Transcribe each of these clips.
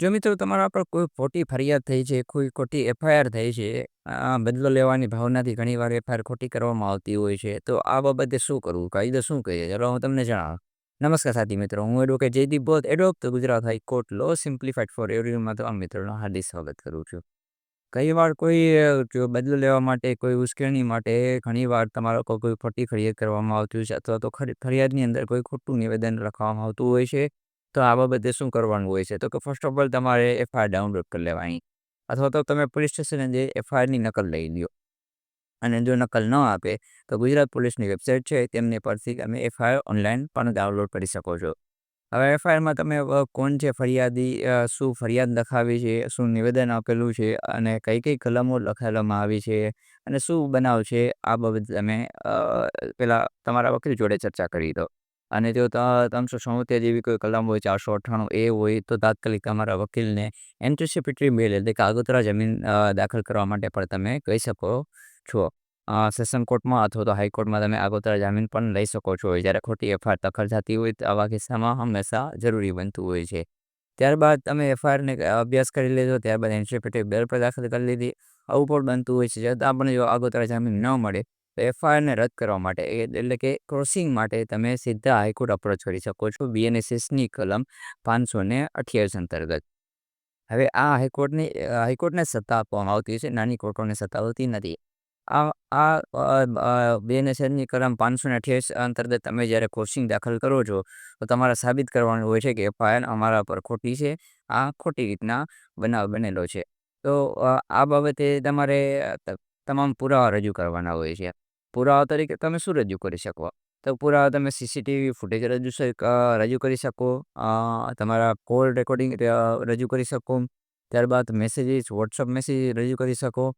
જો મિત્રો તમારા પર કોઈ ખોટી ફરિયાદ થઈ છે, કોઈ ખોટી એફઆઈઆર થઈ છે, બદલો લેવાની ભાવનાથી ઘણીવાર એફઆઈઆર ખોટી કરવામાં આવતી હોય છે, તો આ બાબતે શું કરવું? કાયદો શું કહે છે? ચાલો હું તમને જણાવું. નમસ્કાર સાથી મિત્રો, હું એડવોકેટ જયદીપ બોધ, એડવોકેટ ગુજરાત હાઈકોર્ટ લો સિમ્પ્લિફાઈડ ફોર એવરીવનમાં તમામ મિત્રોનું હાર્દિક સ્વાગત કરું છું. ઘણીવાર કોઈ જો બદલો લેવા માટે, કોઈ ઉશ્કેરણી માટે ઘણીવાર તમારા પર કોઈ ખોટી ફરિયાદ કરવામાં આવતી હોય છે અથવા તો ફરિયાદની અંદર કોઈ ખોટું નિવેદન લખવામાં આવતું હોય છે. તો આ બાબતે શું કરવાનું હોય છે? તો કે ફર્સ્ટ ઓફ ઓલ તમારે એફઆઈઆર ડાઉનલોડ કરી લેવાની અથવા તો તમે પોલીસ સ્ટેશને જઈ એફઆઈઆરની નકલ લઈ લ્યો. અને જો નકલ ન આપે તો ગુજરાત પોલીસની વેબસાઇટ છે તેમની પરથી તમે એફઆઈઆર ઓનલાઈન પણ ડાઉનલોડ કરી શકો છો. હવે એફઆઈઆરમાં તમે કોણ છે ફરિયાદી, શું ફરિયાદ લખાવી છે, શું નિવેદન આપેલું છે અને કઈ કઈ કલમો લખાડવામાં આવી છે અને શું બનાવ છે, આ બાબતે તમે પહેલાં તમારા વકીલ જોડે ચર્ચા કરી દો. અને જો 374 જેવી કોઈ કલમ હોય, 498A હોય, તો તાત્કાલિક તમારા વકીલને એન્ટિસિપેટરી બેલ એટલે કે આગોતરા જામીન દાખલ કરવા માટે પણ તમે કહી શકો છો. સેશન કોર્ટમાં અથવા તો હાઈકોર્ટમાં તમે આગોતરા જામીન પણ લઈ શકો છો. જ્યારે ખોટી એફઆઈઆર દાખલ થતી હોય તો આવા કિસ્સામાં હંમેશા જરૂરી બનતું હોય છે. ત્યારબાદ તમે એફઆઈઆરને અભ્યાસ કરી લેજો, ત્યારબાદ એન્ટિસિપેટરી બેલ પર દાખલ કરી લીધી. આવું પણ બનતું હોય છે. છતાં પણ જો આગોતરા જામીન ન મળે તો એફઆઈઆરને રદ કરવા માટે એટલે કે ક્રોસિંગ માટે તમે સીધા હાઈકોર્ટ અપ્રોચ કરી શકો છો બીએનએસએસની કલમ 528 અંતર્ગત. હવે આ હાઈકોર્ટને સત્તા આપવામાં આવતી છે, નાની કોર્ટોને સત્તા હોતી નથી. આ આ બીએનએસએસની કલમ 528 અંતર્ગત તમે જ્યારે ક્રોસિંગ દાખલ કરો છો તો તમારે સાબિત કરવાનું હોય છે કે એફઆઈઆર અમારા પર ખોટી છે, આ ખોટી રીતના બનાવ બનેલો છે. તો આ બાબતે તમારે તમામ પુરાવા રજૂ કરવાના હોય છે. પુરાવા તરીકે તમે શું રજૂ કરી શકો? તો પુરાવા તમે સીસીટીવી ફૂટેજ રજૂ કરી શકો, તમારા કોલ રેકોર્ડિંગ રજૂ કરી શકો, ત્યારબાદ મેસેજીસ, વોટ્સઅપ મેસેજ રજૂ કરી શકો,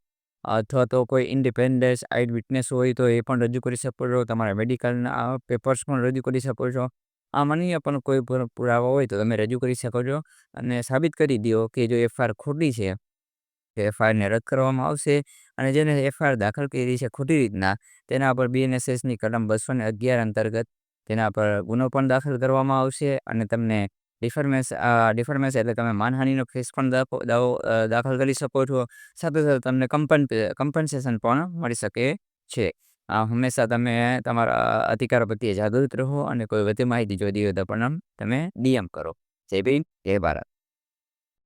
અથવા તો કોઈ ઇન્ડિપેન્ડન્સ આઈડ વિટનેસ હોય તો એ પણ રજૂ કરી શકો છો, તમારા મેડિકલના પેપર્સ પણ રજૂ કરી શકો છો. આ માનીએ પણ કોઈ પુરાવા હોય તો તમે રજૂ કરી શકો છો અને સાબિત કરી દો કે જો એફઆઈઆર ખોટી છે તો એફઆઈઆરને રદ કરવામાં આવશે અને જેને એફઆઈઆર દાખલ કરી છે ખોટી રીતના તેના પર બીએનએસએસની કલમ 211 અંતર્ગત તેના પર ગુનો પણ દાખલ કરવામાં આવશે અને તમને ડિફરમેન્સ એટલે તમે માનહાનિનો કેસ પણ દાવો દાખલ કરી શકો છો. સાથે સાથે તમને કમ્પન્સેશન પણ મળી શકે છે. હંમેશા તમે તમારા અધિકારો પ્રત્યે જાગૃત રહો અને કોઈ વધુ માહિતી જોઈતી હોય તો પણ તમે ડીએમ કરો. જય ભીમ, જય ભારત.